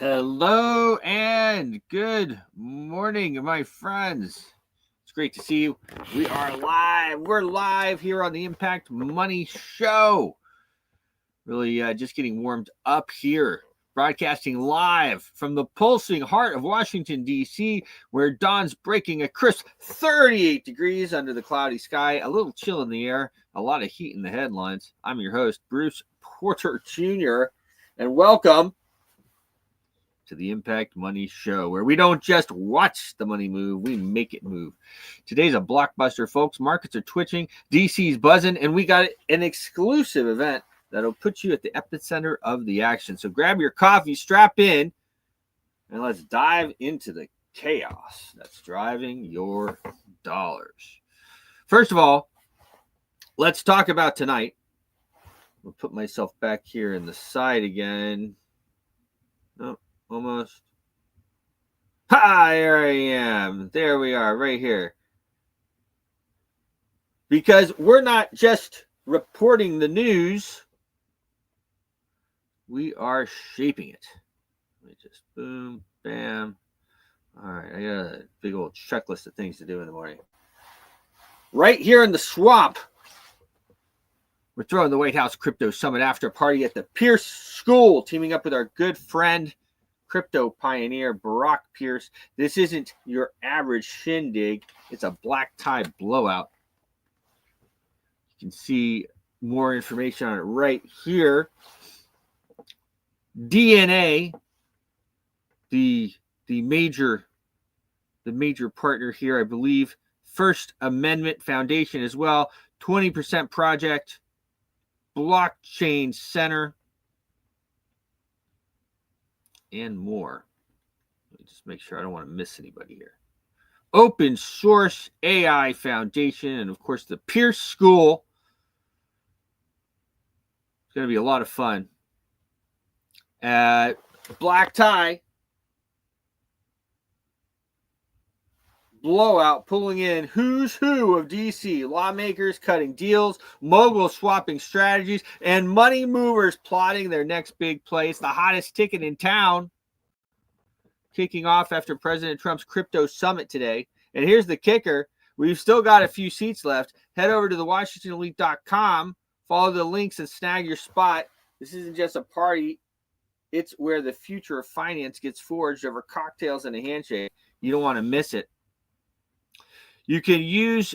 Hello and good morning, my friends. It's great to see you. We are live. We're live here on the Impact Money Show. Really just getting warmed up here. Broadcasting live from the pulsing heart of Washington, D.C., where dawn's breaking a crisp 38 degrees under the cloudy sky, a little chill in the air, a lot of heat in the headlines. I'm your host, Bruce Porter Jr., and welcome to the Impact Money Show, where we don't just watch the money move, we make it move. Today's a blockbuster, folks. Markets are twitching, DC's buzzing, and we got an exclusive event that'll put you at the epicenter of the action. So grab your coffee, strap in, and let's dive into the chaos that's driving your dollars. First of all, let's talk about tonight. I'll put myself back here in the side again. Oh, almost. Hi, here I am. There we are, right here. Because we're not just reporting the news, we are shaping it. Let me just boom, bam. All right, I got a big old checklist of things to do in the morning. Right here in the swamp, we're throwing the White House Crypto Summit after party at the Pierce School, teaming up with our good friend, crypto pioneer Brock Pierce. This isn't your average shindig. It's a black tie blowout. You can see more information on it right here. DNA, the major partner here, I believe, First Amendment Foundation as well, 20% Project, Blockchain Center, and more. Let me just make sure I don't want to miss anybody here. Open Source AI Foundation, and of course the Pierce School. It's going to be a lot of fun. Black tie blowout, pulling in who's who of DC, lawmakers cutting deals, mogul swapping strategies, and money movers plotting their next big play. It's the hottest ticket in town, kicking off after President Trump's crypto summit today. And here's the kicker. We've still got a few seats left. Head over to the WashingtonElite.com, follow the links, and snag your spot. This isn't just a party. It's where the future of finance gets forged over cocktails and a handshake. You don't want to miss it. You can use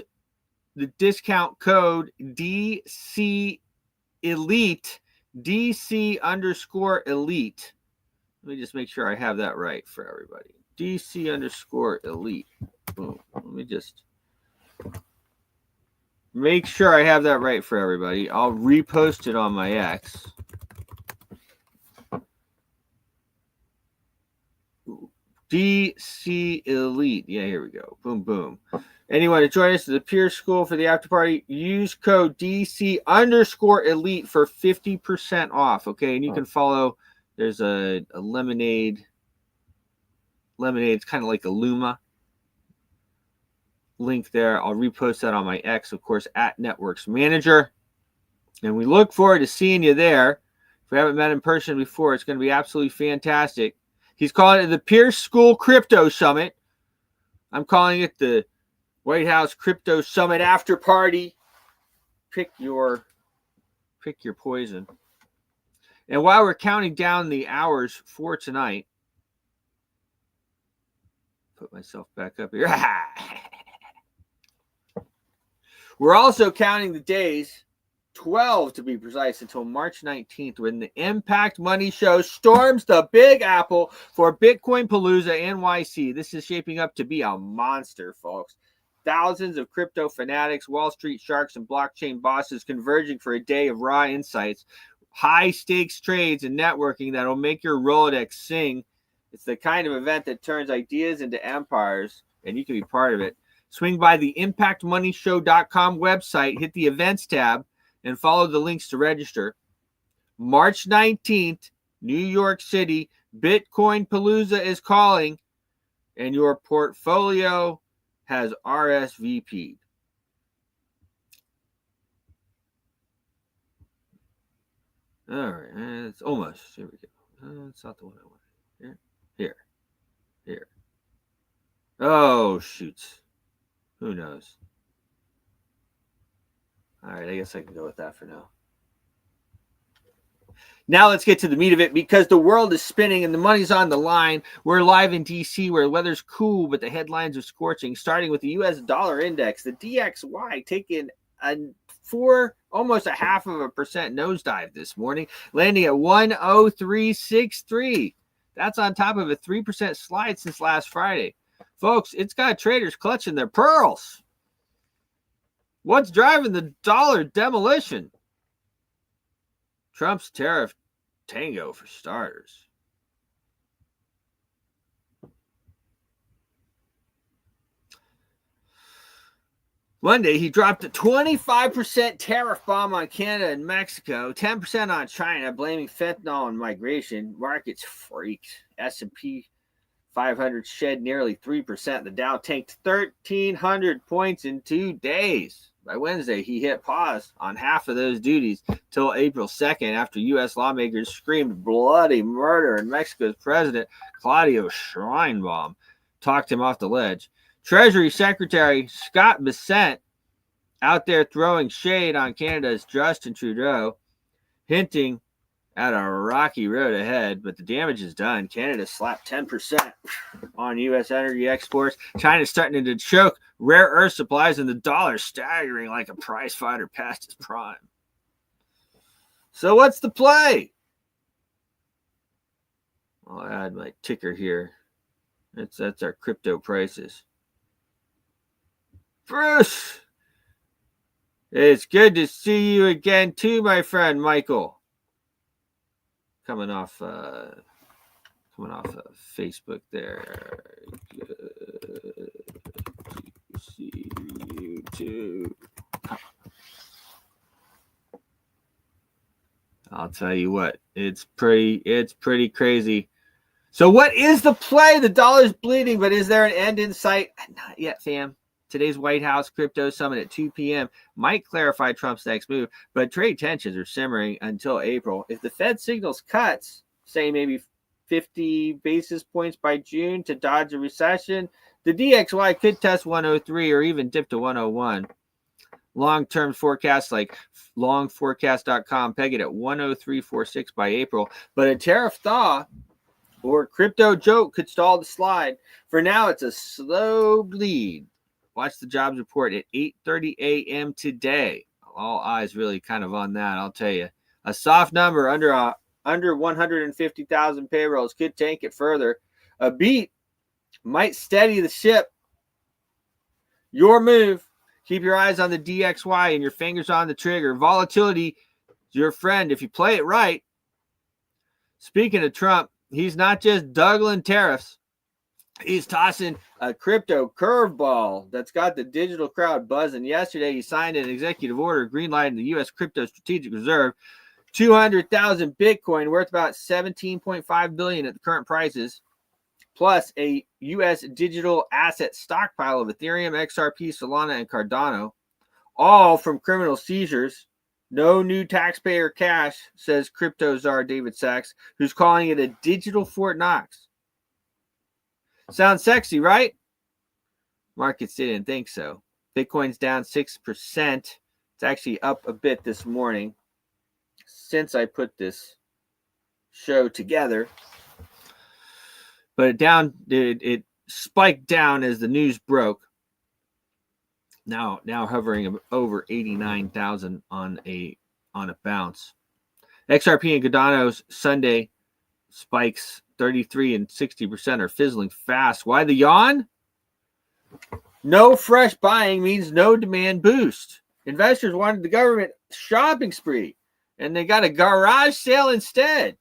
the discount code DC Elite, DC_Elite. Let me just make sure I have that right for everybody. DC_Elite. Boom. Let me just make sure I have that right for everybody. I'll repost it on my X. DC Elite. Yeah, here we go. Boom, boom. Anyone to join us at the Pierce School for the after party, use code DC_Elite for 50% off. Okay, and you can follow. There's a lemonade. It's kind of like a Luma link there. I'll repost that on my X, of course, at Networks Manager. And we look forward to seeing you there. If we haven't met in person before, it's going to be absolutely fantastic. He's calling it the Pierce School Crypto Summit. I'm calling it the White House Crypto Summit after party. Pick your poison. And while we're counting down the hours for tonight, put myself back up here. We're also counting the days, 12 to be precise, until March 19th, when the Impact Money Show storms the Big Apple for Bitcoin Palooza NYC. This is shaping up to be a monster, folks. Thousands of crypto fanatics, Wall Street sharks, and blockchain bosses converging for a day of raw insights, high-stakes trades, and networking that will make your Rolodex sing. It's the kind of event that turns ideas into empires, and you can be part of it. Swing by the ImpactMoneyShow.com website, hit the Events tab, and follow the links to register. March 19th, New York City, Bitcoin Palooza is calling, and your portfolio has RSVP'd. All right, it's almost. Here we go. It's not the one I wanted. Here. Here. Oh, shoots. Who knows? All right, I guess I can go with that for now. Now let's get to the meat of it because the world is spinning and the money's on the line. We're live in DC where the weather's cool, but the headlines are scorching. Starting with the U.S. dollar index, the DXY taking almost a 0.5% nosedive this morning, landing at 103.63. That's on top of a 3% slide since last Friday. Folks, it's got traders clutching their pearls. What's driving the dollar demolition? Trump's tariff tango for starters. Monday, he dropped a 25% tariff bomb on Canada and Mexico, 10% on China, blaming fentanyl and migration. Markets freaked. S&P 500 shed nearly 3%. The Dow tanked 1,300 points in 2 days. By Wednesday, he hit pause on half of those duties till April 2nd after U.S. lawmakers screamed bloody murder and Mexico's president, Claudio Sheinbaum, talked him off the ledge. Treasury Secretary Scott Bessent out there throwing shade on Canada's Justin Trudeau, hinting at a rocky road ahead, but the damage is done. Canada slapped 10% on U.S. energy exports. China's starting to choke rare earth supplies, and the dollar staggering like a prize fighter past its prime. So what's the play? I'll add my ticker here. That's our crypto prices. Bruce, it's good to see you again too, my friend Michael. Coming off Facebook there. Good to see you too. I'll tell you what, it's pretty crazy. So what is the play? The dollar's bleeding, but is there an end in sight? Not yet, fam. Today's White House crypto summit at 2 p.m. might clarify Trump's next move, but trade tensions are simmering until April. If the Fed signals cuts, say maybe 50 basis points by June to dodge a recession, the DXY could test 103 or even dip to 101. Long-term forecasts like longforecast.com peg it at 103.46 by April, but a tariff thaw or crypto joke could stall the slide. For now, it's a slow bleed. Watch the jobs report at 8:30 a.m. today. All eyes really kind of on that, I'll tell you. A soft number under 150,000 payrolls could tank it further. A beat might steady the ship. Your move. Keep your eyes on the DXY and your fingers on the trigger. Volatility is your friend if you play it right. Speaking of Trump, he's not just juggling tariffs. He's tossing a crypto curveball that's got the digital crowd buzzing. Yesterday, he signed an executive order greenlighting the U.S. Crypto Strategic Reserve, 200,000 Bitcoin worth about $17.5 billion at the current prices, plus a U.S. digital asset stockpile of Ethereum, XRP, Solana, and Cardano, all from criminal seizures. No new taxpayer cash, says crypto czar David Sachs, who's calling it a digital Fort Knox. Sounds sexy, right? Markets didn't think so. Bitcoin's down 6%. It's actually up a bit this morning since I put this show together. But it spiked down as the news broke. Now hovering over 89,000 on a bounce. XRP and Cardano's Sunday spikes 33 and 60% are fizzling fast. Why the yawn? No fresh buying means no demand boost. Investors wanted the government shopping spree, and they got a garage sale instead.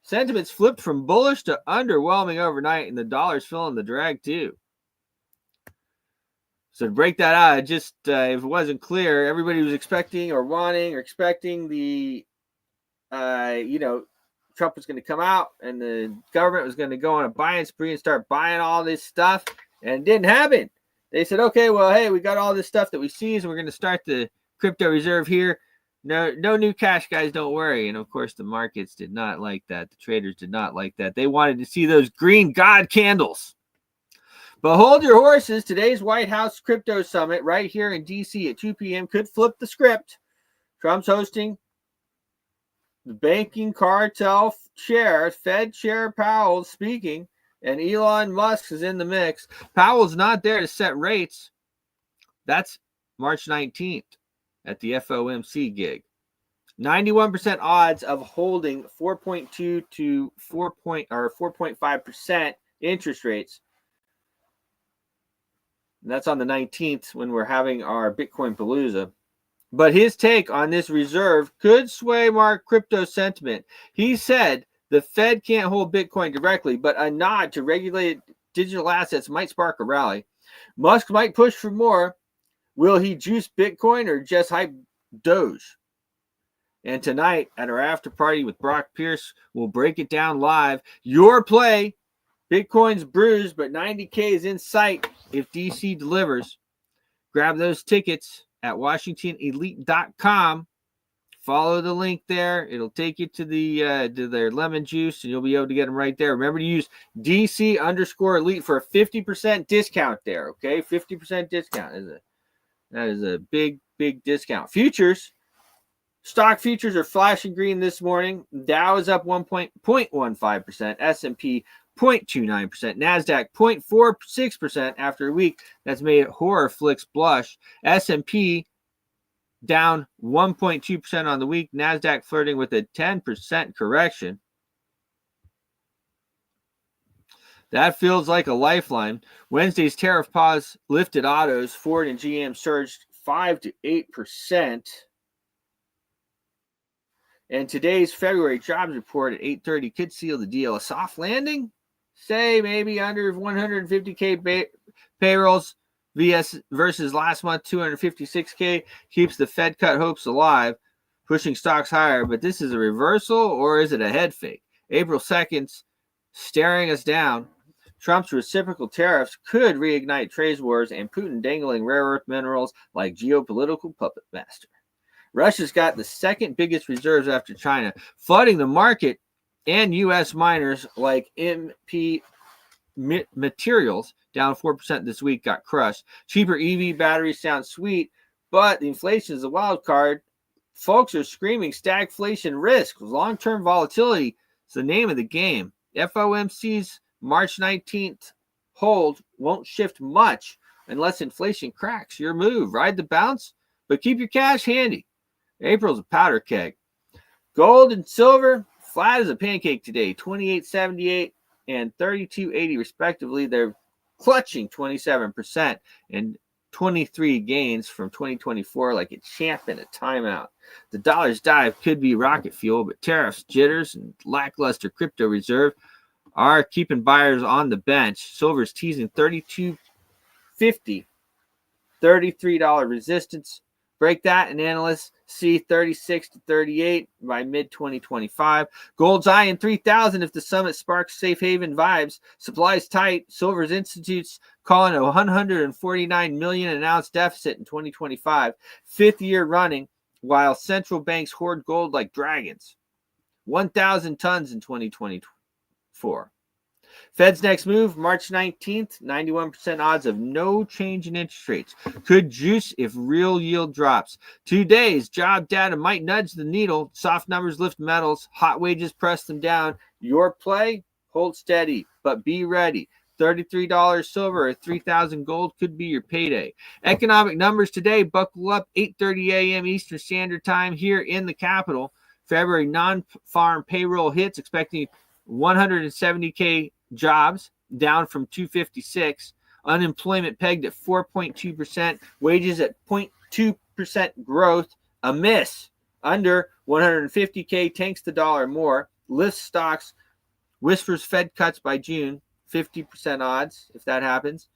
Sentiments flipped from bullish to underwhelming overnight, and the dollar's feeling the drag too. So to break that out, just if it wasn't clear, everybody was expecting the, Trump was going to come out and the government was going to go on a buying spree and start buying all this stuff, and it didn't happen. They said, okay, well, hey, we got all this stuff that we seized, and we're going to start the crypto reserve here. No new cash, guys. Don't worry. And of course, the markets did not like that. The traders did not like that. They wanted to see those green God candles. But hold your horses. Today's White House Crypto Summit right here in D.C. at 2 p.m. could flip the script. Trump's hosting the banking cartel chair, Fed Chair Powell speaking, and Elon Musk is in the mix. Powell's not there to set rates. That's March 19th at the FOMC gig. 91% odds of holding 4.2 to 4.5% interest rates. And that's on the 19th when we're having our Bitcoin Palooza. But his take on this reserve could sway more crypto sentiment. He said the Fed can't hold Bitcoin directly, but a nod to regulated digital assets might spark a rally. Musk might push for more. Will he juice Bitcoin or just hype Doge? And tonight at our after party with Brock Pierce, we'll break it down live. Your play. Bitcoin's bruised, but 90K is in sight if DC delivers. Grab those tickets at WashingtonElite.com. Follow the link there. It'll take you to their lemon juice, and you'll be able to get them right there. Remember to use DC_Elite for a 50% discount there, okay? 50% discount. That is a big, big discount. Futures. Stock futures are flashing green this morning. Dow is up 1.15%. S&P 0.29%. NASDAQ 0.46% after a week that's made horror flicks blush. S&P down 1.2% on the week. NASDAQ flirting with a 10% correction. That feels like a lifeline. Wednesday's tariff pause lifted autos. Ford and GM surged 5 to 8%. And today's February jobs report at 8:30 could seal the deal. A soft landing? Say maybe under 150K payrolls versus last month 256K keeps the Fed cut hopes alive, pushing stocks higher. But this is a reversal or is it a head fake? April 2nd's staring us down. Trump's reciprocal tariffs could reignite trade wars and Putin dangling rare earth minerals like geopolitical puppet master. Russia's got the second biggest reserves after China, flooding the market, and U.S. miners like MP Materials, down 4% this week, got crushed. Cheaper EV batteries sound sweet, but the inflation is a wild card. Folks are screaming stagflation risk. Long-term volatility is the name of the game. FOMC's March 19th hold won't shift much unless inflation cracks. Your move. Ride the bounce, but keep your cash handy. April's a powder keg. Gold and silver, flat as a pancake today, 28.78 and 32.80 respectively. They're clutching 27% and 23 gains from 2024 like a champ in a timeout. The dollar's dive could be rocket fuel, but tariffs, jitters, and lackluster crypto reserve are keeping buyers on the bench. Silver's teasing $32.50, $33 resistance. Break that, and analysts see 36 to 38 by mid-2025. Gold's eyeing 3,000 if the summit sparks safe haven vibes. Supply's tight. Silver's Institute's calling a 149 million announced deficit in 2025, fifth year running, while central banks hoard gold like dragons. 1,000 tons in 2024. Fed's next move, March 19th, 91% odds of no change in interest rates. Could juice if real yield drops. 2 days, job data might nudge the needle. Soft numbers lift metals. Hot wages press them down. Your play, hold steady, but be ready. $33 silver or 3,000 gold could be your payday. Economic numbers today, buckle up, 8:30 a.m. Eastern Standard Time here in the capital. February non-farm payroll hits, expecting 170K jobs, down from 256. Unemployment pegged at 4.2%. Wages at 0.2% growth. A miss. Under 150K tanks the dollar more. Lifts stocks. Whispers Fed cuts by June. 50% odds if that happens.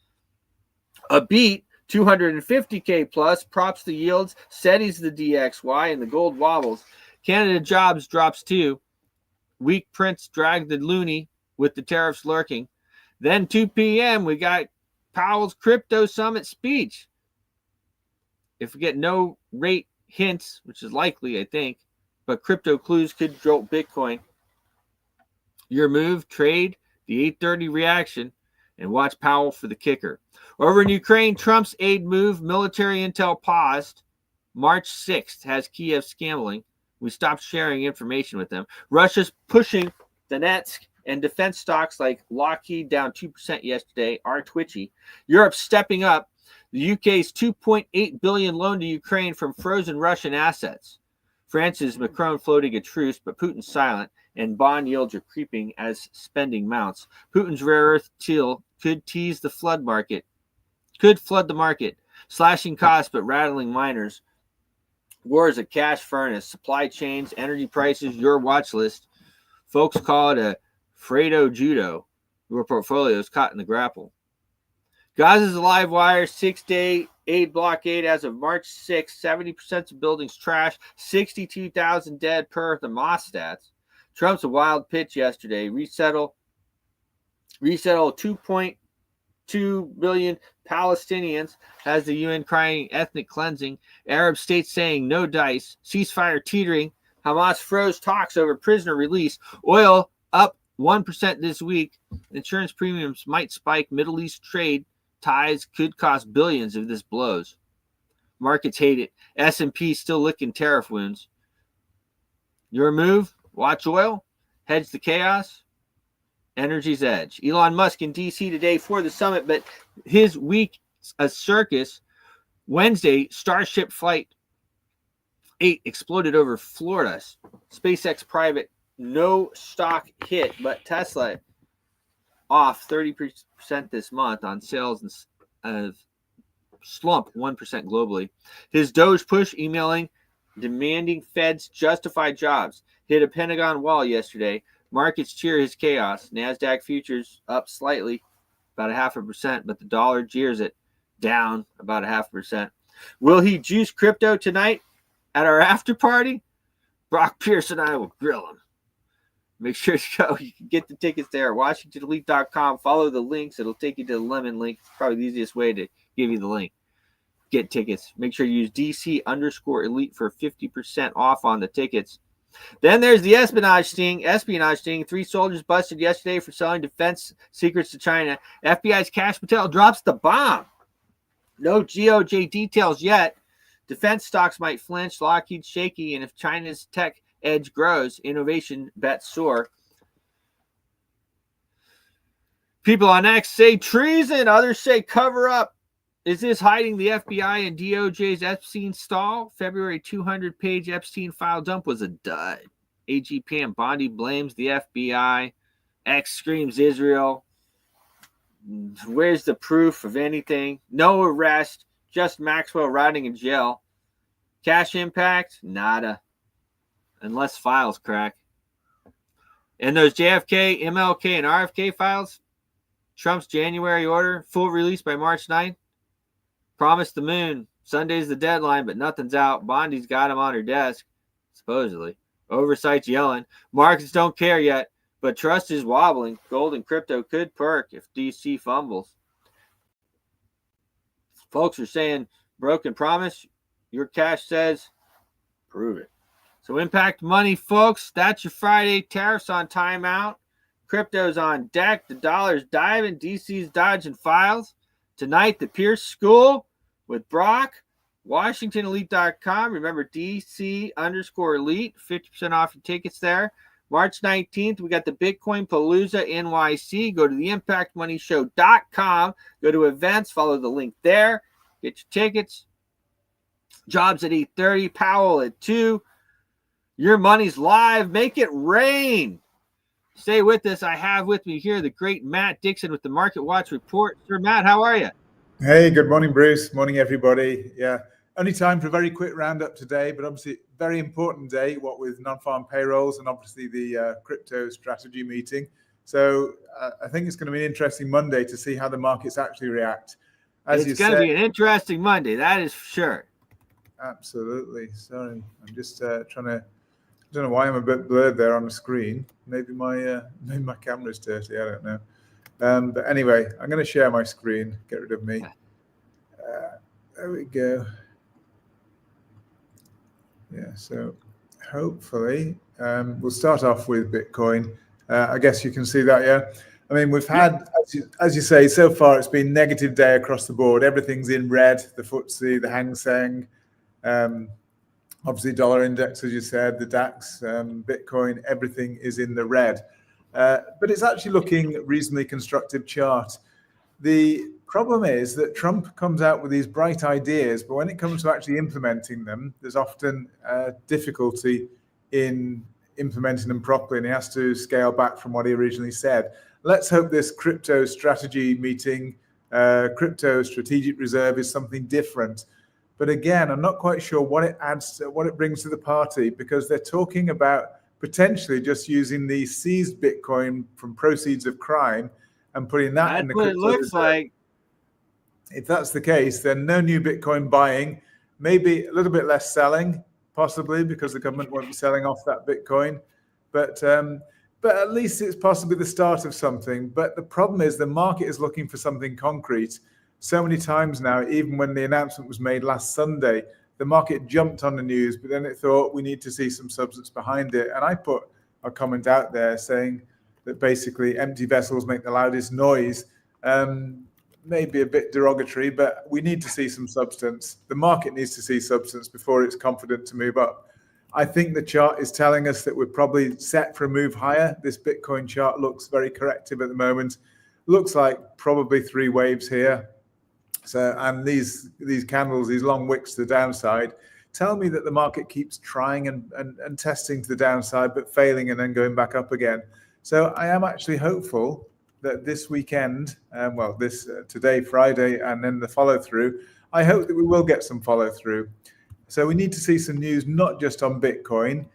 A beat. 250K plus. Props the yields. Steadies the DXY and the gold wobbles. Canada jobs drops too. Weak prints drag the loonie with the tariffs lurking. Then 2 p.m., we got Powell's Crypto Summit speech. If we get no rate hints, which is likely, I think, but crypto clues could jolt Bitcoin. Your move, trade the 8:30 reaction, and watch Powell for the kicker. Over in Ukraine, Trump's aid move, military intel paused. March 6th has Kiev scrambling. We stopped sharing information with them. Russia's pushing Donetsk, and defense stocks like Lockheed down 2% yesterday are twitchy. Europe stepping up. The UK's $2.8 billion loan to Ukraine from frozen Russian assets. France's Macron floating a truce, but Putin's silent, and bond yields are creeping as spending mounts. Putin's rare earth deal could flood the market, slashing costs but rattling miners. War is a cash furnace. Supply chains, energy prices, your watch list. Folks call it a Fredo Judo. Your portfolio is caught in the grapple. Gaza's live wire, 6-day aid blockade as of March 6th. 70% of buildings trashed. 62,000 dead per the Moss stats. Trump's a wild pitch yesterday. Resettle 2.2 billion Palestinians, has the UN crying ethnic cleansing. Arab states saying no dice. Ceasefire teetering. Hamas froze talks over prisoner release. Oil up 1% this week. Insurance premiums might spike. Middle East trade ties could cost billions if this blows. Markets hate it. S&P still licking tariff wounds. Your move? Watch oil. Hedge the chaos. Energy's edge. Elon Musk in D.C. today for the summit, but his week a circus. Wednesday, Starship Flight 8 exploded over Florida. SpaceX private, no stock hit, but Tesla off 30% this month on sales and slump 1% globally. His Doge push emailing, demanding Feds justify jobs, hit a Pentagon wall yesterday. Markets cheer his chaos. NASDAQ futures up slightly, about 0.5%, but the dollar jeers it, down about 0.5%. Will he juice crypto tonight at our after party? Brock Pierce and I will grill him. Make sure to go. You can get the tickets there at WashingtonElite.com. Follow the links. It'll take you to the Lemon link. It's probably the easiest way to give you the link. Get tickets. Make sure you use DC_Elite for 50% off on the tickets. Then there's the espionage sting. 3 soldiers busted yesterday for selling defense secrets to China. FBI's Kash Patel drops the bomb. No GOJ details yet. Defense stocks might flinch. Lockheed's shaky. And if China's tech edge grows, innovation bets soar. People on X say treason. Others say cover up. Is this hiding the FBI and DOJ's Epstein stall? February 200-page Epstein file dump was a dud. AG Pam Bondi blames the FBI. X screams Israel. Where's the proof of anything? No arrest. Just Maxwell rotting in jail. Cash impact? Nada. Unless files crack. And those JFK, MLK, and RFK files, Trump's January order, full release by March 9th. Promised the moon. Sunday's the deadline, but nothing's out. Bondi's got him on her desk, supposedly. Oversight's yelling. Markets don't care yet, but trust is wobbling. Gold and crypto could perk if DC fumbles. Folks are saying broken promise. Your cash says prove it. So impact money, folks. That's your Friday. Tariffs on timeout. Crypto's on deck. The dollar's diving. DC's dodging files. Tonight, the Pierce School with Brock. WashingtonElite.com. Remember, DC_Elite. 50% off your tickets there. March 19th, we got the Bitcoin Palooza NYC. Go to theimpactmoneyshow.com. Go to events. Follow the link there. Get your tickets. Jobs at 8:30. Powell at 2. Your money's live. Make it rain. Stay with us. I have with me here the great Matt Dixon with the Market Watch Report. Sir Matt, how are you? Hey, good morning, Bruce. Morning, everybody. Yeah, only time for a very quick roundup today, but obviously very important day, what with non-farm payrolls and obviously the crypto strategy meeting. So I think it's going to be an interesting Monday to see how the markets actually react. It's going to be an interesting Monday, that is for sure. Absolutely. Sorry, I'm just trying to. I don't know why I'm a bit blurred there on the screen. Maybe my camera's dirty. I don't know. But anyway, I'm going to share my screen. Get rid of me. There we go. Yeah, so hopefully we'll start off with Bitcoin. I guess you can see that, yeah. I mean, we've had, as you say, so far it's been negative day across the board. Everything's in red, the FTSE, the Hang Seng, obviously dollar index, as you said, the DAX, Bitcoin, everything is in the red. But it's actually looking reasonably constructive chart. The problem is that Trump comes out with these bright ideas, but when it comes to actually implementing them, there's often difficulty in implementing them properly, and he has to scale back from what he originally said. Let's hope this crypto strategy meeting, crypto strategic reserve, is something different. But again, I'm not quite sure what it adds, what it brings to the party, because they're talking about potentially just using the seized Bitcoin from proceeds of crime and putting that in the crypto. That's what it looks like. If that's the case, then no new Bitcoin buying, maybe a little bit less selling, possibly because the government won't be selling off that Bitcoin. But at least it's possibly the start of something. But the problem is the market is looking for something concrete. So many times now, even when the announcement was made last Sunday, the market jumped on the news, but then it thought we need to see some substance behind it. And I put a comment out there saying that basically empty vessels make the loudest noise. Maybe a bit derogatory, but we need to see some substance. The market needs to see substance before it's confident to move up. I think the chart is telling us that we're probably set for a move higher. This Bitcoin chart looks very corrective at the moment. Looks like probably 3 waves here. So, and these candles, these long wicks to the downside, tell me that the market keeps trying and testing to the downside, but failing and then going back up again. So I am actually hopeful that this weekend, today, Friday, and then the follow through, I hope that we will get some follow through. So we need to see some news, not just on Bitcoin.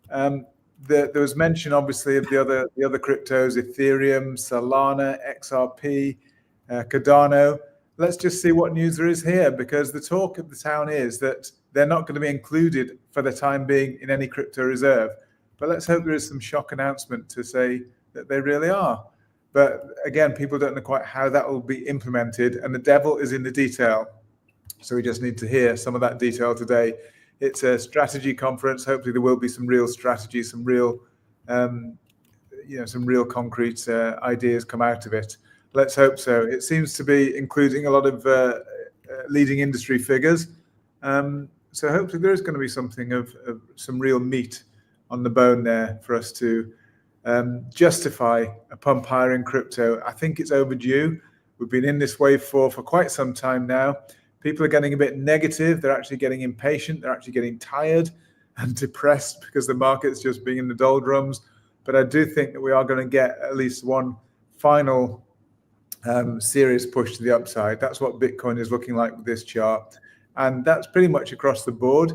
There was mention, obviously, of the other cryptos: Ethereum, Solana, XRP, Cardano. Let's just see what news there is here, because the talk of the town is that they're not going to be included for the time being in any crypto reserve. But let's hope there is some shock announcement to say that they really are. But again, people don't know quite how that will be implemented, and the devil is in the detail. So we just need to hear some of that detail today. It's a strategy conference. Hopefully there will be some real strategy, some real concrete ideas come out of it. Let's hope so. It seems to be including a lot of leading industry figures. So hopefully there is going to be something of some real meat on the bone there for us to justify a pump higher in crypto. I think it's overdue. We've been in this wave for quite some time now. People are getting a bit negative. They're actually getting impatient. They're actually getting tired and depressed because the market's just being in the doldrums. But I do think that we are going to get at least one final serious push to the upside. That's what Bitcoin is looking like with this chart. And that's pretty much across the board.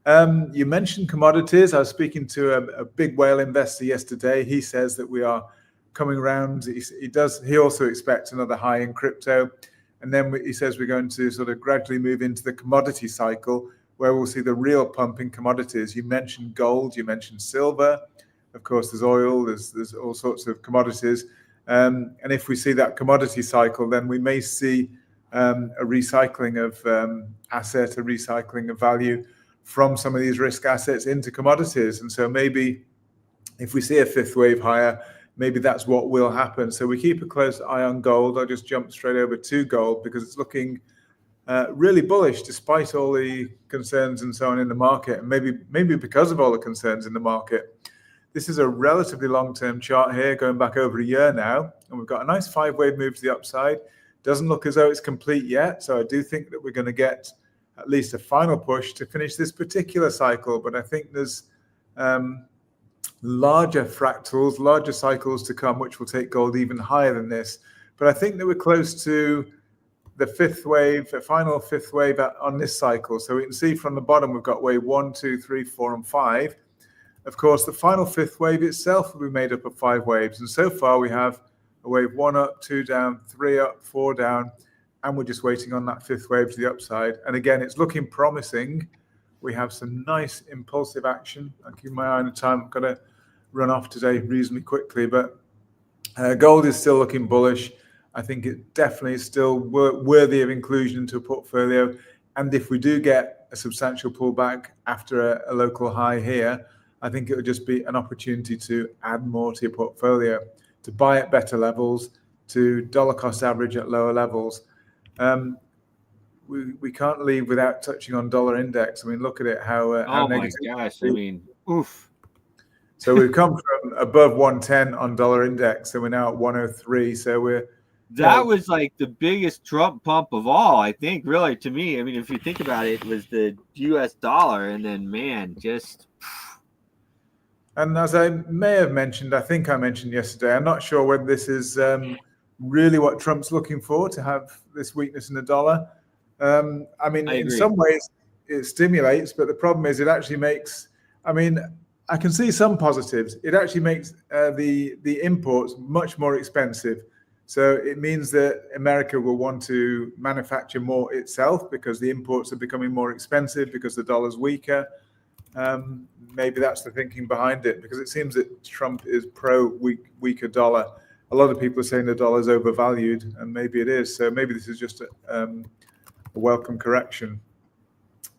You mentioned commodities. I was speaking to a big whale investor yesterday. He says that we are coming around. He also expects another high in crypto. And then he says we're going to sort of gradually move into the commodity cycle where we'll see the real pump in commodities. You mentioned gold, you mentioned silver. Of course, there's oil, there's all sorts of commodities. And if we see that commodity cycle, then we may see a recycling of asset, a recycling of value from some of these risk assets into commodities. And so maybe if we see a 5th wave higher, maybe that's what will happen. So we keep a close eye on gold. I'll just jump straight over to gold because it's looking really bullish despite all the concerns and so on in the market. And maybe because of all the concerns in the market. This is a relatively long-term chart here, going back over a year now. And we've got a nice 5-wave move to the upside. Doesn't look as though it's complete yet. So I do think that we're going to get at least a final push to finish this particular cycle. But I think there's larger fractals, larger cycles to come, which will take gold even higher than this. But I think that we're close to the 5th wave, the final 5th wave on this cycle. So we can see from the bottom, we've got wave 1, 2, 3, 4, and 5. Of course, the final 5th wave itself will be made up of 5 waves. And so far we have a wave 1 up, 2 down, 3 up, 4 down, and we're just waiting on that 5th wave to the upside. And again, it's looking promising. We have some nice impulsive action. I'll keep my eye on the time. I'm going to run off today reasonably quickly, but gold is still looking bullish. I think it definitely is still worthy of inclusion into a portfolio. And if we do get a substantial pullback after a local high here, I think it would just be an opportunity to add more to your portfolio, to buy at better levels, to dollar cost average at lower levels. We can't leave without touching on dollar index. I mean, look at it, how Oh my negative. gosh. I mean, oof. So we've come from above 110 on dollar index, and we're now at 103. So we're That was like the biggest Trump pump of all, I think, really, to me. I mean, if you think about it, was the US dollar, and then, man, just. And as I may have mentioned, I think I mentioned yesterday, I'm not sure whether this is really what Trump's looking for, to have this weakness in the dollar. I mean, I in agree. some ways it stimulates, but the problem is it actually makes, I mean, I can see some positives. It actually makes the imports much more expensive. So it means that America will want to manufacture more itself because the imports are becoming more expensive because the dollar's weaker. Maybe that's the thinking behind it, because it seems that Trump is weaker dollar. A lot of people are saying the dollar is overvalued, and maybe it is. So maybe this is just a welcome correction.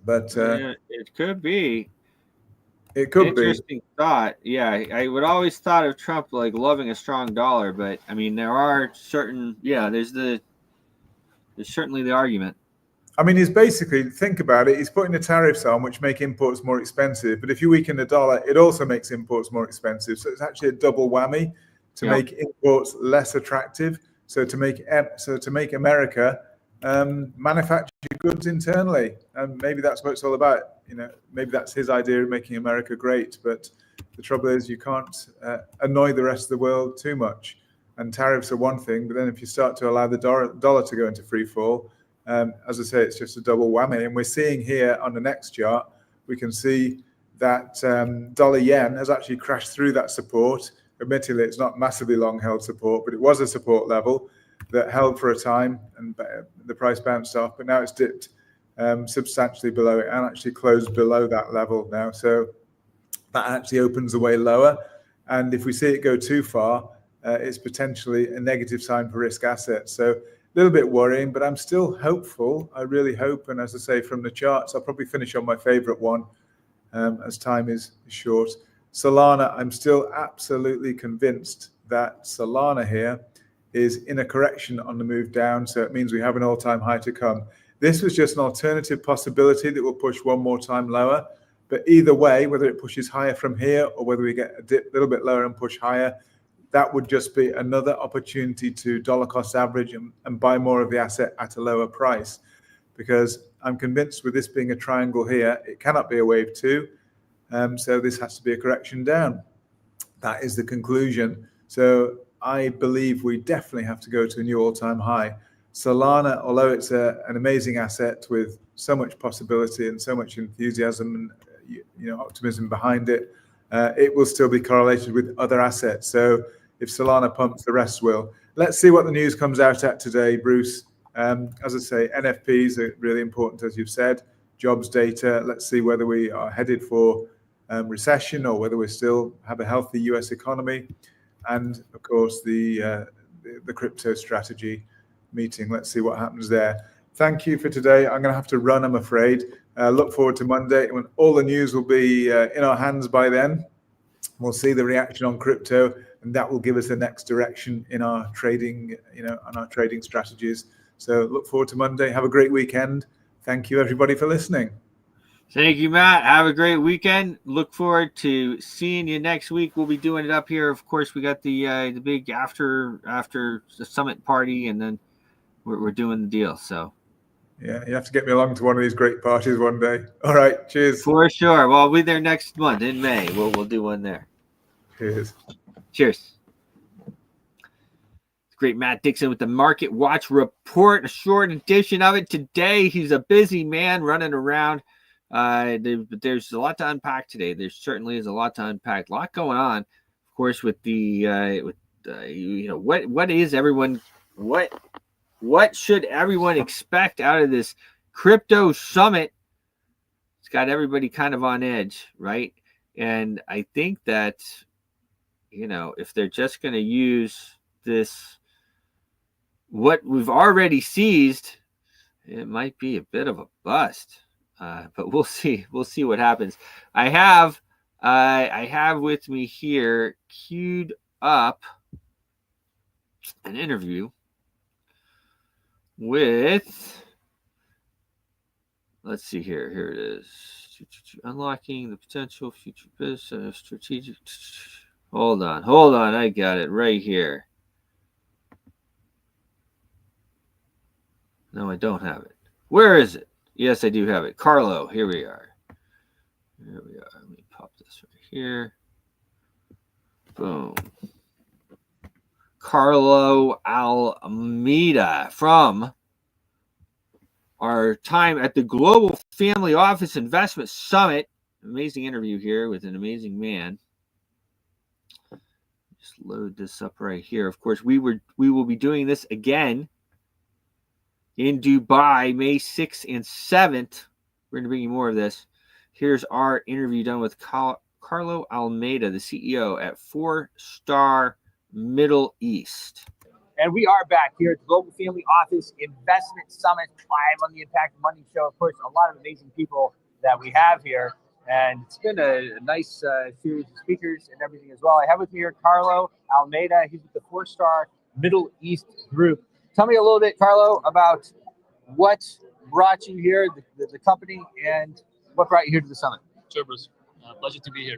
But it could be. It could Interesting thought. Yeah, I would always thought of Trump like loving a strong dollar, but I mean there are certain there's certainly the argument. I mean, he's basically, think about it, he's putting the tariffs on which make imports more expensive. But if you weaken the dollar, it also makes imports more expensive. So it's actually a double whammy to make imports less attractive. So to make America manufacture goods internally, and maybe that's what it's all about. Maybe that's his idea of making America great. But the trouble is, you can't annoy the rest of the world too much. And tariffs are one thing, but then if you start to allow the dollar to go into free fall, as I say, it's just a double whammy. And we're seeing here on the next chart, we can see that dollar yen has actually crashed through that support. Admittedly, it's not massively long held support, but it was a support level that held for a time, and the price bounced off, but now it's dipped substantially below it and actually closed below that level now. So that actually opens the way lower. And if we see it go too far, it's potentially a negative sign for risk assets. So a little bit worrying, but I'm still hopeful. I really hope. And as I say, from the charts, I'll probably finish on my favorite one as time is short. Solana, I'm still absolutely convinced that Solana here is in a correction on the move down. So it means we have an all-time high to come. This was just an alternative possibility that will push one more time lower. But either way, whether it pushes higher from here or whether we get a dip a little bit lower and push higher, that would just be another opportunity to dollar cost average and buy more of the asset at a lower price. Because I'm convinced with this being a triangle here, it cannot be a wave two. So this has to be a correction down. That is the conclusion. So I believe we definitely have to go to a new all-time high. Solana, although it's an amazing asset with so much possibility and so much enthusiasm and optimism behind it, it will still be correlated with other assets. So if Solana pumps, the rest will. Let's see what the news comes out at today, Bruce. As I say, NFPs are really important, as you've said. Jobs data. Let's see whether we are headed for recession or whether we still have a healthy US economy. And of course, the crypto strategy meeting. Let's see what happens there. Thank you for today. I'm going to have to run, I'm afraid. Look forward to Monday when all the news will be in our hands by then. We'll see the reaction on crypto, and that will give us the next direction in our trading, on our trading strategies. So look forward to Monday. Have a great weekend. Thank you, everybody, for listening. Thank you, Matt. Have a great weekend. Look forward to seeing you next week. We'll be doing it up here. Of course, we got the big after the summit party, and then we're doing the deal. So yeah, you have to get me along to one of these great parties one day. All right, cheers. For sure. Well, I'll be there next month in May. We'll do one there. Cheers. Cheers. Great Matt Dixon with the Market Watch report, a short edition of it today. He's a busy man running around. There's a lot to unpack today. There certainly is a lot to unpack. A lot going on, of course, with what is everyone what should everyone expect out of this crypto summit? It's got everybody kind of on edge, right? And I think that if they're just going to use this, what we've already seized, it might be a bit of a bust. But we'll see. We'll see what happens. I have with me here queued up an interview with. Let's see here. Here it is. Unlocking the potential future business strategic. Hold on. I got it right here. No, I don't have it. Where is it? Yes, I do have it. Carlo, here we are. Let me pop this right here. Boom. Carlo Almeida from our time at the Global Family Office Investment Summit. Amazing interview here with an amazing man. Just load this up right here. Of course, we will be doing this again in Dubai, May 6th and 7th. We're going to bring you more of this. Here's our interview done with Carlo Almeida, the CEO at 4-Star Middle East. And we are back here at the Global Family Office Investment Summit, live on the Impact Money Show. Of course, a lot of amazing people that we have here. And it's been a nice series of speakers and everything as well. I have with me here Carlo Almeida. He's with the 4-Star Middle East Group. Tell me a little bit, Carlo, about what brought you here, the company, and what brought you here to the summit. Sure, Bruce. Pleasure to be here.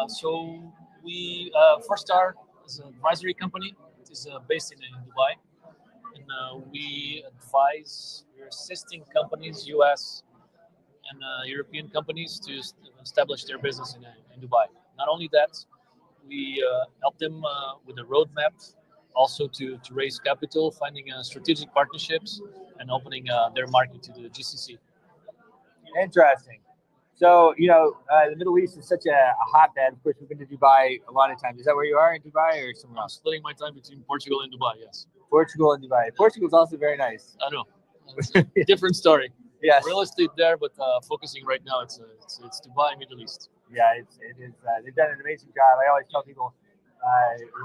So we, 4-Star is an advisory company. It is based in Dubai. And we're assisting companies, US and European companies to establish their business in Dubai. Not only that, we help them with a roadmap, also to raise capital, finding strategic partnerships, and opening their market to the GCC. Interesting. So, the Middle East is such a hotbed. Of course, we've been to Dubai a lot of times. Is that where you are, in Dubai, or somewhere I'm else? splitting my time between Portugal and Dubai, yes. Portugal and Dubai. Portugal is also very nice. I know. It's a different story. Yes. Real estate there, but focusing right now, it's Dubai, Middle East. Yeah, it is. They've done an amazing job. I always tell people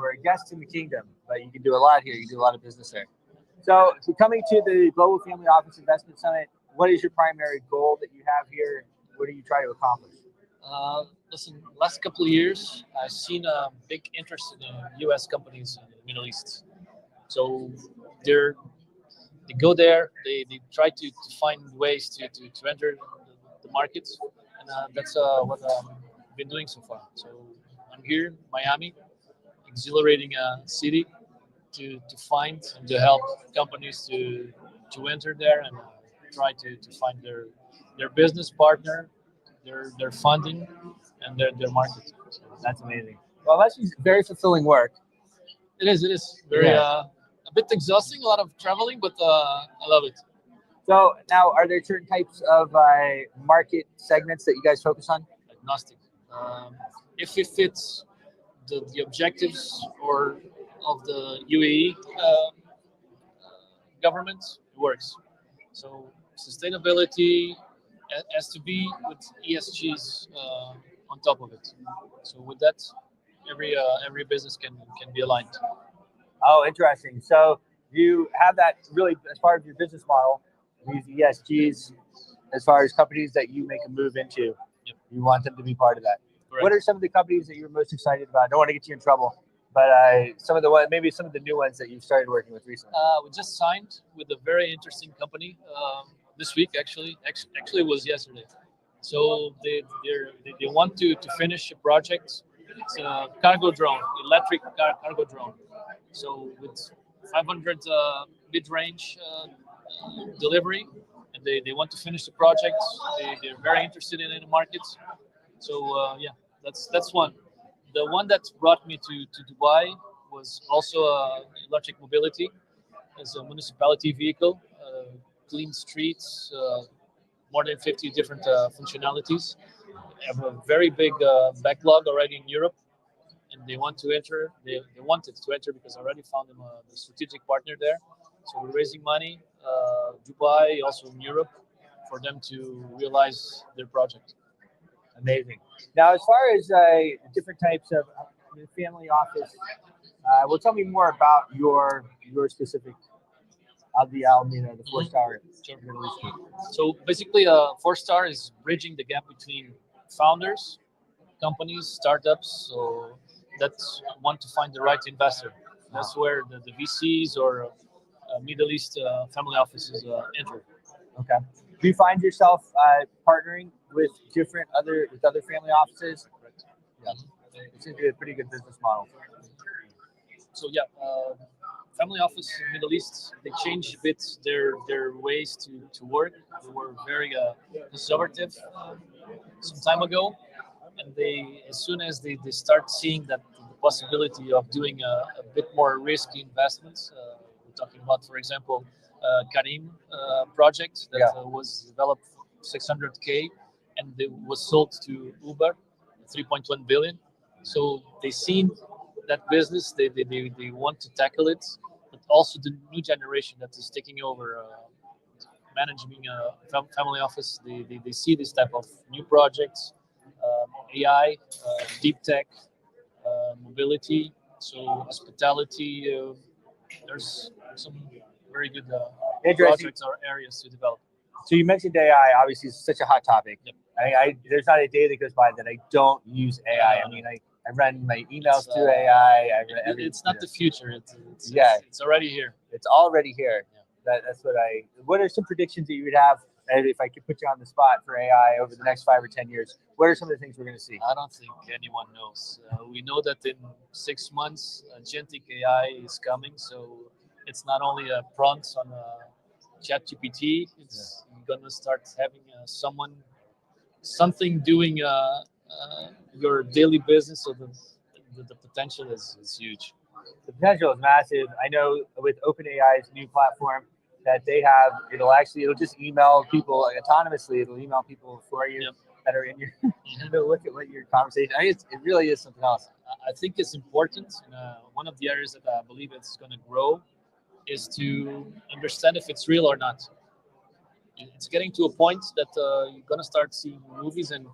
we're a guest in the kingdom, but you can do a lot here. You can do a lot of business there. So coming to the Global Family Office Investment Summit, what is your primary goal that you have here? What do you try to accomplish? Listen, last couple of years, I've seen a big interest in U.S. companies in the Middle East. So they go there, they try to find ways to enter the markets, and that's what I've been doing so far. So I'm here in Miami, exhilarating city to find and to help companies to enter there and try to find their business partner, their funding, and their market. So that's amazing. Well, that's very fulfilling work. It is very a bit exhausting, a lot of traveling, but I love it. So now, are there certain types of market segments that you guys focus on? Agnostic. If it fits the objectives or of the UAE government, it works. So sustainability has to be with ESGs on top of it. So with that, every business can be aligned. Oh, interesting. So you have that really as part of your business model, these ESGs, as far as companies that you make a move into. Yep. You want them to be part of that. Correct. What are some of the companies that you're most excited about? I don't want to get you in trouble, but some of the new ones that you've started working with recently. We just signed with a very interesting company this week. Actually, it was yesterday. So they want to finish a project. It's a cargo drone, electric cargo drone. So with 500 mid-range delivery, and they want to finish the project. They're very interested in the markets. So that's one. The one that brought me to Dubai was also electric mobility. It's a municipality vehicle, clean streets, more than 50 different functionalities. They have a very big backlog already in Europe, and they want to enter. They wanted to enter because I already found them a strategic partner there. So we're raising money, Dubai, also in Europe, for them to realize their project. Amazing. Now, as far as different types of family office, well, tell me more about your specific the Alameda, the 4-star Sure. Middle East group. So basically, 4-star is bridging the gap between founders, companies, startups, so that want to find the right investor. That's where the VCs or Middle East family offices enter. Okay. Do you find yourself partnering with other family offices? Yeah. It seems to be a pretty good business model. So yeah, family office in Middle East, they changed a bit their ways to work. They were very conservative some time ago, and as soon as they start seeing that the possibility of doing a bit more risky investments, we're talking about, for example, Karim project that was developed 600K and it was sold to Uber, 3.1 billion. So they seen that business, they want to tackle it, but also the new generation that is taking over managing a family office, they see this type of new projects, AI, deep tech, mobility, so hospitality. There's some very good projects or areas to develop. So you mentioned AI. Obviously, it's such a hot topic. Yep. There's not a day that goes by that I don't use AI. I mean, I run my emails through AI. It's not the future. It's already here. It's already here. Yeah. That's what are some predictions that you would have, if I could put you on the spot, for AI over the next 5 or 10 years? What are some of the things we're going to see? I don't think anyone knows. We know that in 6 months, agentic AI is coming. So it's not only a prompt on ChatGPT. It's gonna start having something doing your daily business. So the potential is huge. The potential is massive. I know with OpenAI's new platform that they have, it'll just email people autonomously. It'll email people for you that are in your. It'll look at what your conversation. It really is something else. I think it's important. One of the areas that I believe it's going to grow is to understand if it's real or not. It's getting to a point that you're going to start seeing movies and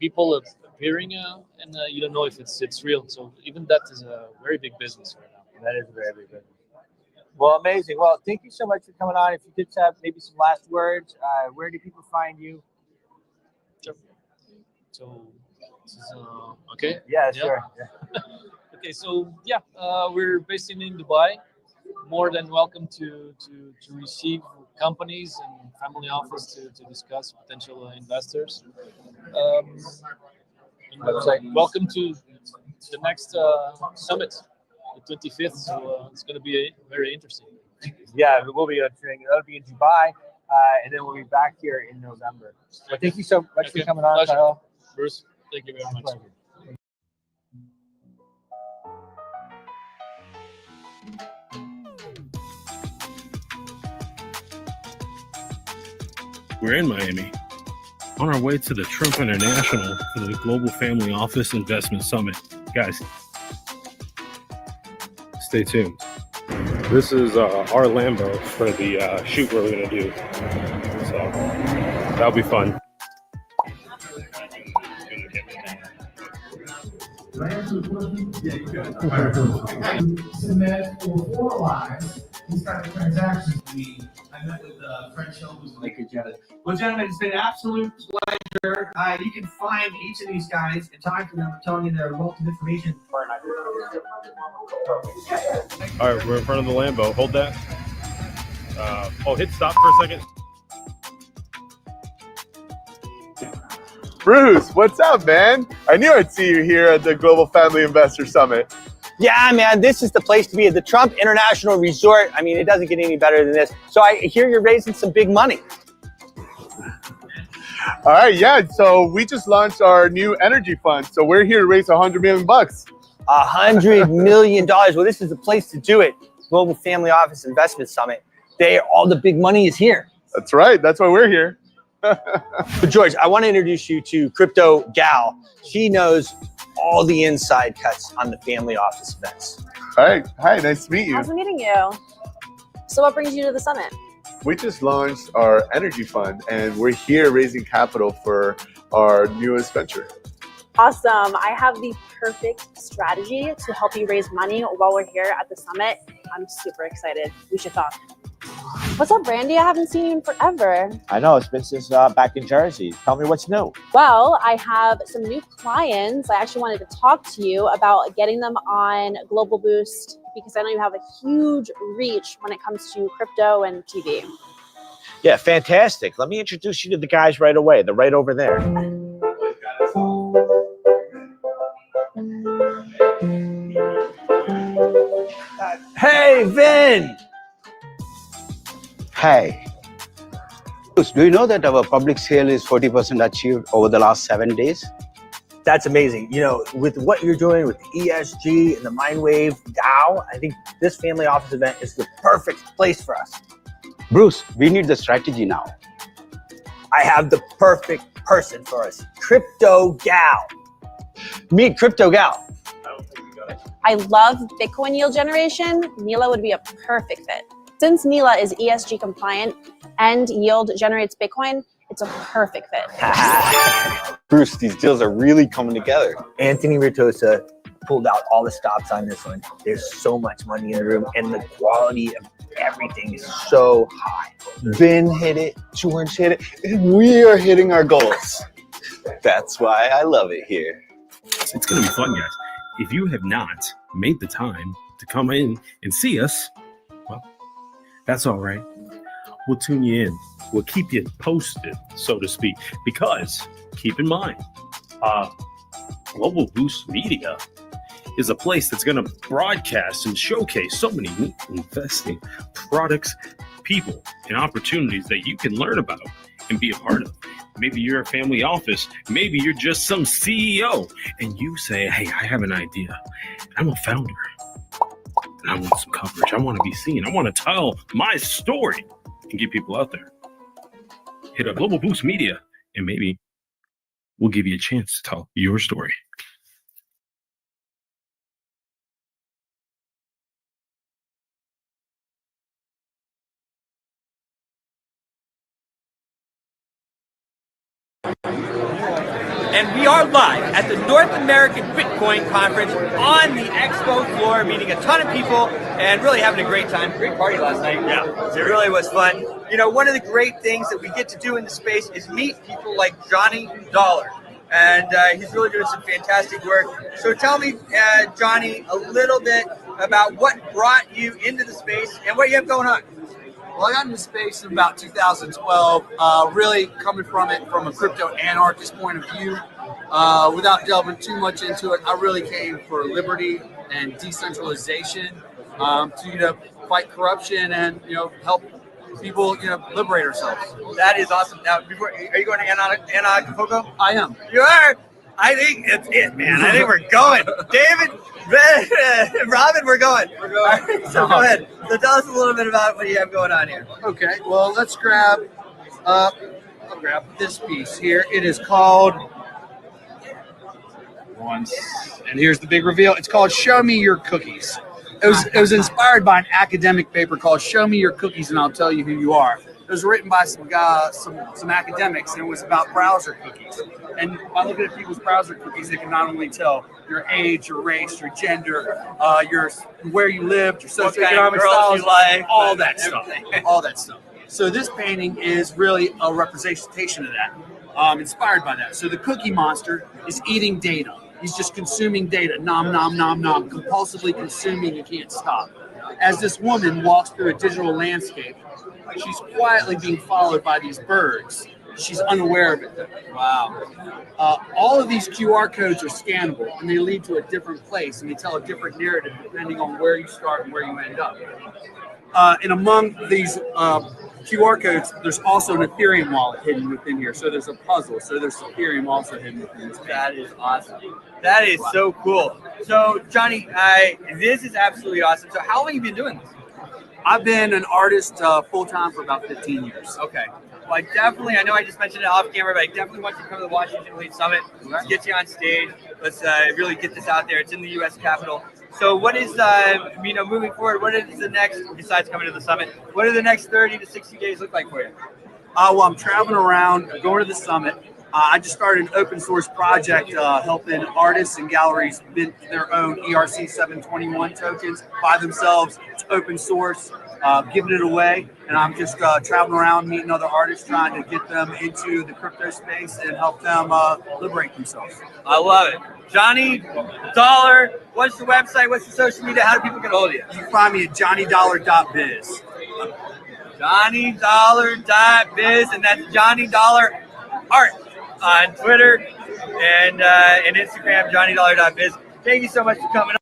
people appearing, and you don't know if it's real. So even that is a very big business right now. That is a very big business. Well, amazing. Well, thank you so much for coming on. If you could have maybe some last words, where do people find you? Sure. So, this is, okay. Yeah, sure. Yeah. Okay, so we're based in Dubai. More than welcome to receive companies and family office to discuss potential investors. Welcome to the next summit, the 25th. So it's going to be very interesting. Yeah, we'll be that'll be in Dubai, and then we'll be back here in November. Well, thank you so much for coming on, Kyle. Bruce, thank you very much. Pleasure. We're in Miami, on our way to the Trump International for the Global Family Office Investment Summit. Guys, stay tuned. This is our Lambo for the shoot we're going to do. So that'll be fun. Submit for 4 lives these kind of transactions. I met with French Hill, who's like a judge. Well, gentlemen, it's been an absolute pleasure. You can find each of these guys and talk to them, telling you their wealth of information. All right, we're in front of the Lambo. Hold that. Hit stop for a second. Bruce, what's up, man? I knew I'd see you here at the Global Family Investor Summit. Yeah, man, this is the place to be at the Trump International Resort. I mean, it doesn't get any better than this. So I hear you're raising some big money. All right, yeah. So we just launched our new energy fund. So we're here to raise $100 million. $100 million. Well, this is the place to do it. Global Family Office Investment Summit. All the big money is here. That's right. That's why we're here. But George, I want to introduce you to Crypto Gal. She knows all the inside cuts on the family office events. All right. Hi, nice to meet you. Nice meeting you. So what brings you to the summit? We just launched our energy fund and we're here raising capital for our newest venture. Awesome. I have the perfect strategy to help you raise money while we're here at the summit. I'm super excited. We should talk. What's up, Brandy? I haven't seen you in forever. I know, it's been since back in Jersey. Tell me what's new. Well, I have some new clients. I actually wanted to talk to you about getting them on Global Boost because I know you have a huge reach when it comes to crypto and TV. Yeah, fantastic. Let me introduce you to the guys right away. They're right over there. Hey, Vin! Hi. Do you know that our public sale is 40% achieved over the last 7 days? That's amazing. You know, with what you're doing with the ESG and the Mindwave DAO, I think this family office event is the perfect place for us. Bruce, we need the strategy now. I have the perfect person for us, Crypto Gal. Meet Crypto Gal. I love Bitcoin yield generation. Neela would be a perfect fit. Since Neela is ESG compliant and yield generates Bitcoin, it's a perfect fit. Bruce, these deals are really coming together. Anthony Ritosa pulled out all the stops on this one. There's so much money in the room, and the quality of everything is so high. Vin hit it, George hit it, and we are hitting our goals. That's why I love it here. It's going to be fun, guys. If you have not made the time to come in and see us, well, that's all right. We'll tune you in. We'll keep you posted, so to speak, because keep in mind, Global Boost Media is a place that's going to broadcast and showcase so many new investing products, people, and opportunities that you can learn about and be a part of. Maybe you're a family office. Maybe you're just some CEO and you say, hey, I have an idea. I'm a founder and I want some coverage. I want to be seen. I want to tell my story and get people out there. Hit up Global Boost Media and maybe we'll give you a chance to tell your story. And we are live at the North American Bitcoin Conference on the expo floor, meeting a ton of people and really having a great time. Great party last night. Yeah, it really was fun. You know, one of the great things that we get to do in the space is meet people like Johnny Dollar. And he's really doing some fantastic work. So tell me, Johnny, a little bit about what brought you into the space and what you have going on. Well, I got into space in about 2012, really coming from it from a crypto anarchist point of view. Without delving too much into it, I really came for liberty and decentralization to fight corruption and help people liberate ourselves. That is awesome. Now, are you going to Acapulco? I am. You are. I think it's it, man. I think we're going. David, Robin, we're going. We're going. All right, so go ahead. So tell us a little bit about what you have going on here. Okay. Well, let's grab. I'll grab this piece here. It is called. And here's the big reveal. It's called "Show Me Your Cookies." It was inspired by an academic paper called "Show Me Your Cookies, and I'll Tell You Who You Are." It was written by some academics, and it was about browser cookies. And by looking at people's browser cookies, they can not only tell your age, your race, your gender, your where you lived, your socioeconomic status, all that stuff, all that stuff. So this painting is really a representation of that, inspired by that. So the Cookie Monster is eating data. He's just consuming data, nom, nom, nom, nom, compulsively consuming, you can't stop. As this woman walks through a digital landscape, she's quietly being followed by these birds. She's unaware of it. Wow. All of these QR codes are scannable, and they lead to a different place, and they tell a different narrative depending on where you start and where you end up. And among these QR codes, there's also an Ethereum wallet hidden within here. So there's a puzzle. So there's Ethereum also hidden within this. That is awesome. That is so cool. So, Johnny, this is absolutely awesome. So how long have you been doing this? I've been an artist full-time for about 15 years. Okay. Well, I know I just mentioned it off camera, but I definitely want you to come to the Washington Lead Summit. Let's get you on stage. Let's really get this out there. It's in the U.S. Capitol. So what is, moving forward, what is the next, besides coming to the summit, what do the next 30 to 60 days look like for you? Well, I'm traveling around, going to the summit. I just started an open source project helping artists and galleries mint their own ERC 721 tokens by themselves. It's open source, giving it away. And I'm just traveling around meeting other artists, trying to get them into the crypto space and help them liberate themselves. I love it. Johnny Dollar, what's the website? What's the social media? How do people get a hold of you? You can find me at johnnydollar.biz. JohnnyDollar.biz, and that's Johnny Dollar Art on Twitter and Instagram, JohnnyDollar.biz. Thank you so much for coming on.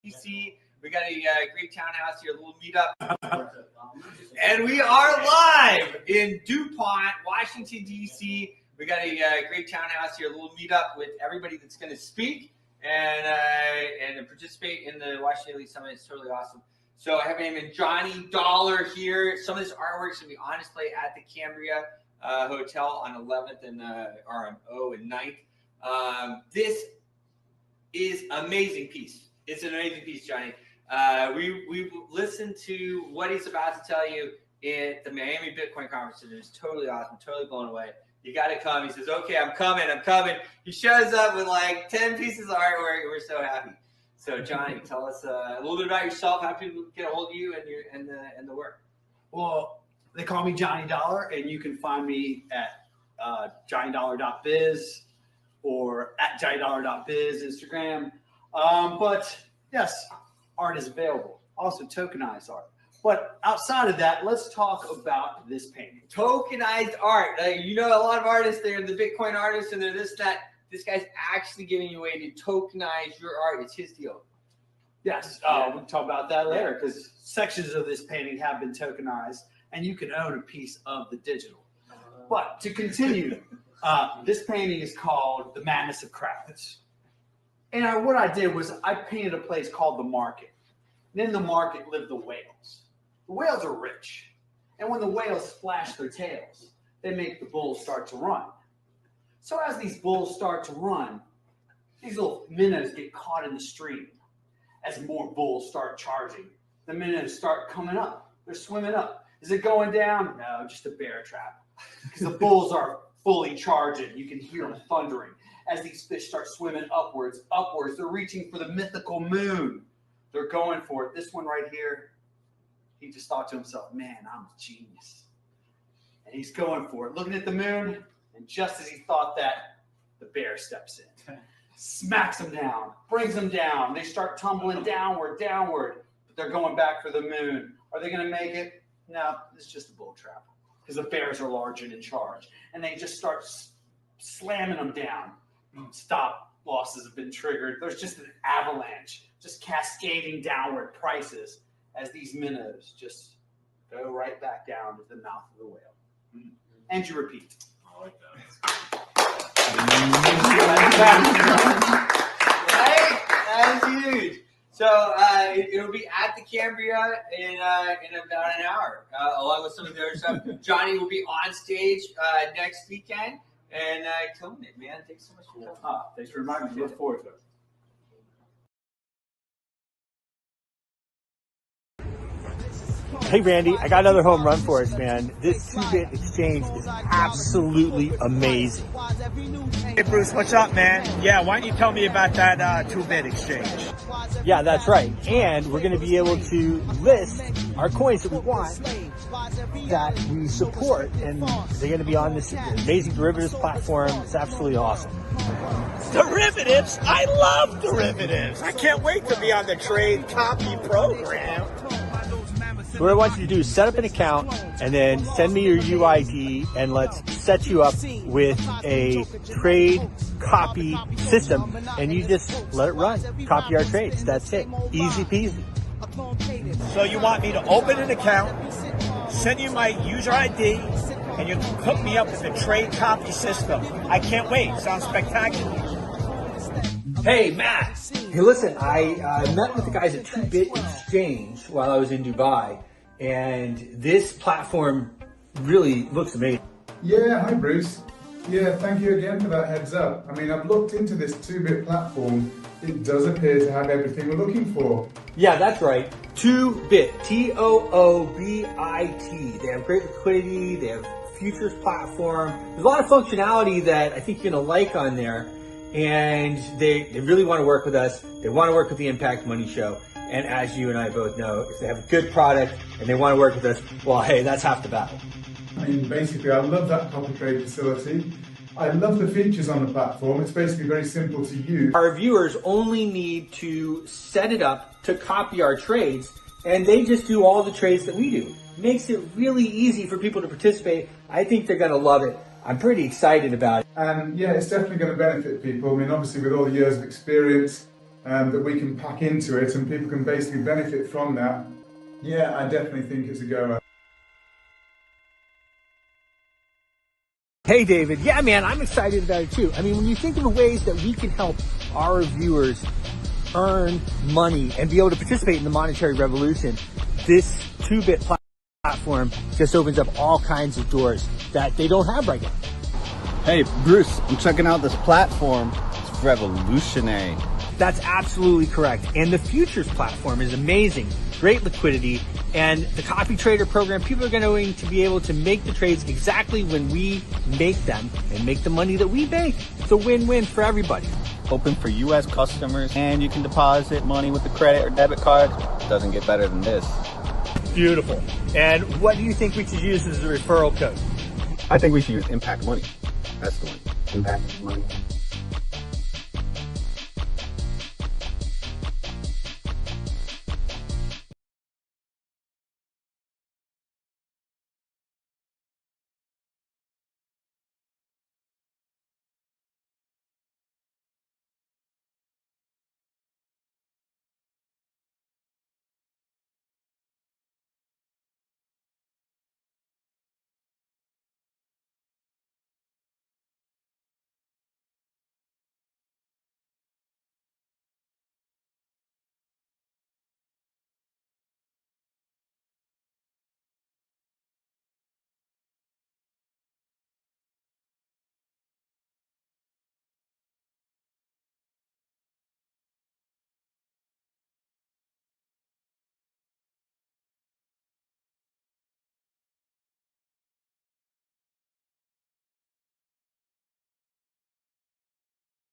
DC. We got a great townhouse here, a little meetup. And we are live in DuPont, Washington, D.C. We got a great townhouse here, a little meetup with everybody that's going to speak and participate in the Washington Daily Summit. It's totally awesome. So I have my name Johnny Dollar here. Some of this artwork's going to be on display at the Cambria Hotel on 11th and or on O and 9th. This is amazing piece. It's an amazing piece, Johnny. We've listened to what he's about to tell you at the Miami Bitcoin conference, and it's totally awesome, totally blown away. You got to come. He says, okay, I'm coming. He shows up with like 10 pieces of artwork, and we're so happy. So, Johnny, tell us a little bit about yourself, how people get a hold of you and the work. Well, they call me Johnny Dollar, and you can find me at johnnydollar.biz or at johnnydollar.biz Instagram. But yes, art is available. Also tokenized art. But outside of that, let's talk about this painting. Tokenized art. You know, a lot of artists, they're the Bitcoin artists and they're this, that. This guy's actually giving you a way to tokenize your art. It's his deal. Yes, we'll talk about that later because sections of this painting have been tokenized and you can own a piece of the digital. But to continue, this painting is called The Madness of Crowds. And what I did was I painted a place called the market. And in the market live the whales. The whales are rich. And when the whales splash their tails, they make the bulls start to run. So as these bulls start to run, these little minnows get caught in the stream. As more bulls start charging, the minnows start coming up. They're swimming up. Is it going down? No, just a bear trap. Because the bulls are fully charging. You can hear them thundering. As these fish start swimming upwards, they're reaching for the mythical moon. They're going for it. This one right here, he just thought to himself, man, I'm a genius. And he's going for it, looking at the moon, and just as he thought that, the bear steps in. Smacks him down, brings him down. They start tumbling downward, but they're going back for the moon. Are they going to make it? No, it's just a bull trap because the bears are large and in charge. And they just start slamming them down. Stop losses have been triggered. There's just an avalanche, just cascading downward prices as these minnows just go right back down to the mouth of the whale. And you repeat. I like that. Right? That's huge. So it'll be at the Cambria in about an hour, along with some of the other stuff. Johnny will be on stage next weekend. And killing it, man. Thanks so much for coming. Thanks for reminding me. Look forward to it. Hey, Randy, I got another home run for us, man. This 2-bit exchange is absolutely amazing. Hey, Bruce, what's up, man? Yeah, why don't you tell me about that 2-bit exchange? Yeah, that's right. And we're going to be able to list our coins that we want that we support, and they're going to be on this amazing derivatives platform. It's absolutely awesome. Derivatives? I love derivatives. I can't wait to be on the trade copy program. So what I want you to do is set up an account and then send me your UID, and let's set you up with a trade copy system, and you just let it run. Copy our trades. That's it. Easy peasy. So you want me to open an account, send you my user ID, and you hook me up with the trade copy system. I can't wait. Sounds spectacular. Hey, Matt. Hey, listen, I met with the guys at 2-Bit Exchange while I was in Dubai, and this platform really looks amazing. Yeah, hi Bruce. Yeah, thank you again for that heads up. I mean, I've looked into this 2-bit platform. it does appear to have everything we're looking for. Yeah, that's right. 2bit, T-O-O-B-I-T. They have great liquidity. They have futures platform. There's a lot of functionality that I think you're going to like on there. And they really want to work with us. They want to work with the Impact Money Show. And as you and I both know, if they have a good product and they want to work with us, well, hey, that's half the battle. I mean, basically, I love that copy trade facility. I love the features on the platform. It's basically very simple to use. Our viewers only need to set it up to copy our trades, and they just do all the trades that we do. Makes it really easy for people to participate. I think they're going to love it. I'm pretty excited about it. And yeah, it's definitely going to benefit people. I mean, obviously, with all the years of experience that we can pack into it, and people can basically benefit from that. Yeah, I definitely think it's a goer. Hey, David. Yeah, man, I'm excited about it too. I mean, when you think of the ways that we can help our viewers earn money and be able to participate in the monetary revolution, this 2bit platform just opens up all kinds of doors that they don't have right now. Hey, Bruce, I'm checking out this platform. It's revolutionary. That's absolutely correct. And the futures platform is amazing. Great liquidity. And the copy trader program, people are going to be able to make the trades exactly when we make them and make the money that we make. It's a win-win for everybody. Open for U.S. customers, and you can deposit money with a credit or debit card. Doesn't get better than this. Beautiful. And what do you think we should use as a referral code? I think we should use Impact Money. That's the one. Impact Money.